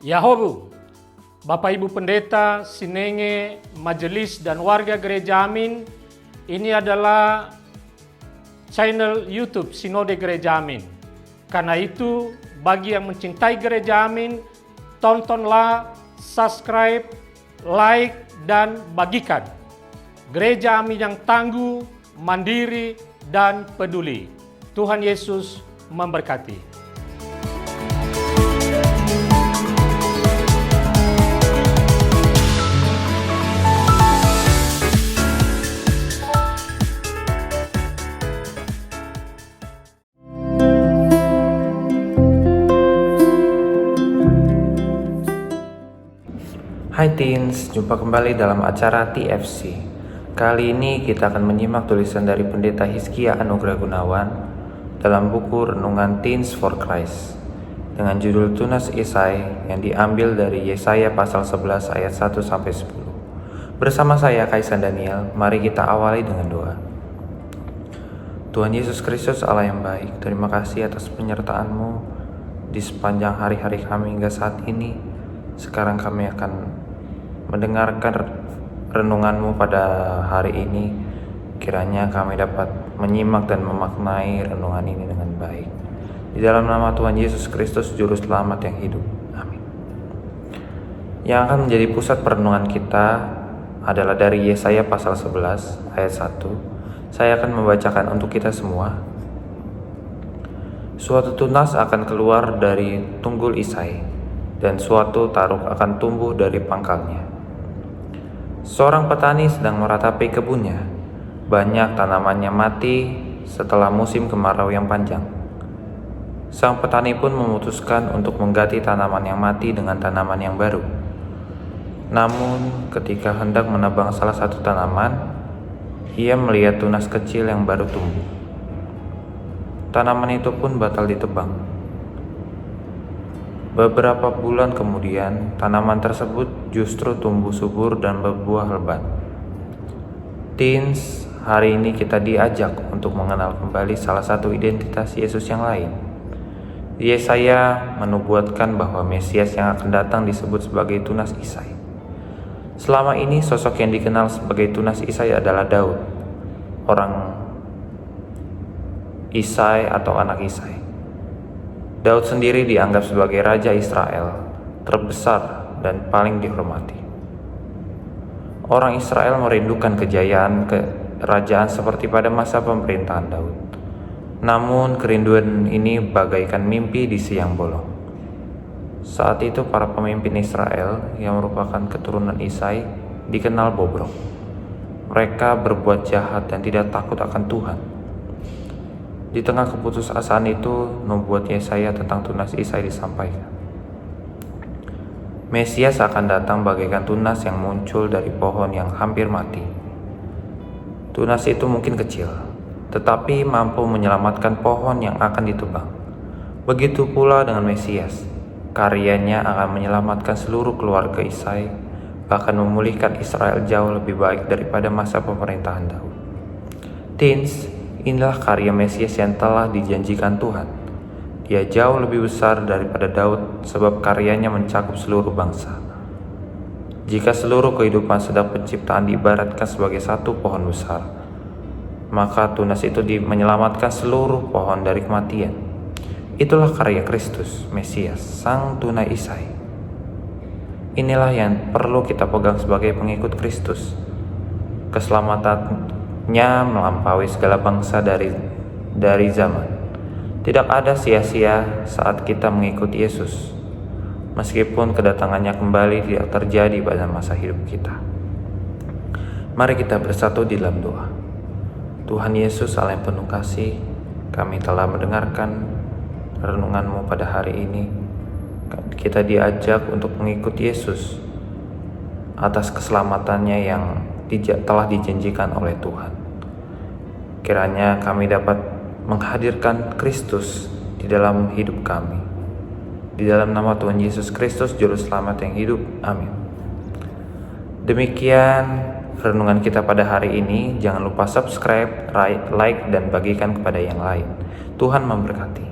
Yahobu, Bapak Ibu Pendeta, Sinenge, Majelis dan warga Gereja Amin, ini adalah channel YouTube Sinode Gereja Amin. Karena itu, bagi yang mencintai Gereja Amin, tontonlah, subscribe, like, dan bagikan. Gereja Amin yang tangguh, mandiri, dan peduli. Tuhan Yesus memberkati. Hai teens, jumpa kembali dalam acara TFC. Kali ini kita akan menyimak tulisan dari Pendeta Hizkia Anugrah Gunawan dalam buku Renungan Teens for Christ dengan judul Tunas Isai yang diambil dari Yesaya pasal 11 ayat 1-10. Bersama saya Kaisan Daniel, mari kita awali dengan doa. Tuhan Yesus Kristus Allah yang baik, terima kasih atas penyertaan-Mu di sepanjang hari-hari kami hingga saat ini. Sekarang kami akan mendengarkan renungan-Mu pada hari ini. Kiranya kami dapat menyimak dan memaknai renungan ini dengan baik. Di dalam nama Tuhan Yesus Kristus, Juru Selamat yang hidup. Amin. Yang akan menjadi pusat perenungan kita adalah dari Yesaya pasal 11 ayat 1. Saya akan membacakan untuk kita semua. Suatu tunas akan keluar dari tunggul Isai, dan suatu taruk akan tumbuh dari pangkalnya. Seorang petani sedang meratapi kebunnya. Banyak tanamannya mati setelah musim kemarau yang panjang. Sang petani pun memutuskan untuk mengganti tanaman yang mati dengan tanaman yang baru. Namun, ketika hendak menebang salah satu tanaman, ia melihat tunas kecil yang baru tumbuh. Tanaman itu pun batal ditebang. Beberapa bulan kemudian, tanaman tersebut justru tumbuh subur dan berbuah lebat. Teens, hari ini kita diajak untuk mengenal kembali salah satu identitas Yesus yang lain. Yesaya menubuatkan bahwa Mesias yang akan datang disebut sebagai Tunas Isai. Selama ini sosok yang dikenal sebagai Tunas Isai adalah Daud, orang Isai atau anak Isai. Daud sendiri dianggap sebagai Raja Israel terbesar dan paling dihormati. Orang Israel merindukan kejayaan kerajaan seperti pada masa pemerintahan Daud. Namun kerinduan ini bagaikan mimpi di siang bolong. Saat itu para pemimpin Israel yang merupakan keturunan Isai dikenal bobrok. Mereka berbuat jahat dan tidak takut akan Tuhan. Di tengah keputusasaan itu, nubuat Yesaya tentang Tunas Isai disampaikan. Mesias akan datang bagaikan tunas yang muncul dari pohon yang hampir mati. Tunas itu mungkin kecil, tetapi mampu menyelamatkan pohon yang akan ditebang. Begitu pula dengan Mesias, karyanya akan menyelamatkan seluruh keluarga Isai, bahkan memulihkan Israel jauh lebih baik daripada masa pemerintahan Daud. Teens, inilah karya Mesias yang telah dijanjikan Tuhan. Dia jauh lebih besar daripada Daud sebab karyanya mencakup seluruh bangsa. Jika seluruh kehidupan sedang penciptaan diibaratkan sebagai satu pohon besar, maka tunas itu menyelamatkan seluruh pohon dari kematian. Itulah karya Kristus, Mesias, Sang Tunas Isai. Inilah yang perlu kita pegang sebagai pengikut Kristus. Keselamatannya melampaui segala bangsa dari zaman. Tidak ada sia-sia saat kita mengikuti Yesus, meskipun kedatangannya kembali tidak terjadi pada masa hidup kita. Mari kita bersatu di dalam doa. Tuhan Yesus Allah yang penuh kasih, kami telah mendengarkan renungan-Mu pada hari ini. Kita diajak untuk mengikuti Yesus atas keselamatannya yang telah dijanjikan oleh Tuhan. Kiranya kami dapat menghadirkan Kristus di dalam hidup kami. Di dalam nama Tuhan Yesus Kristus, Juru Selamat yang hidup. Amin. Demikian renungan kita pada hari ini. Jangan lupa subscribe, like, dan bagikan kepada yang lain. Tuhan memberkati.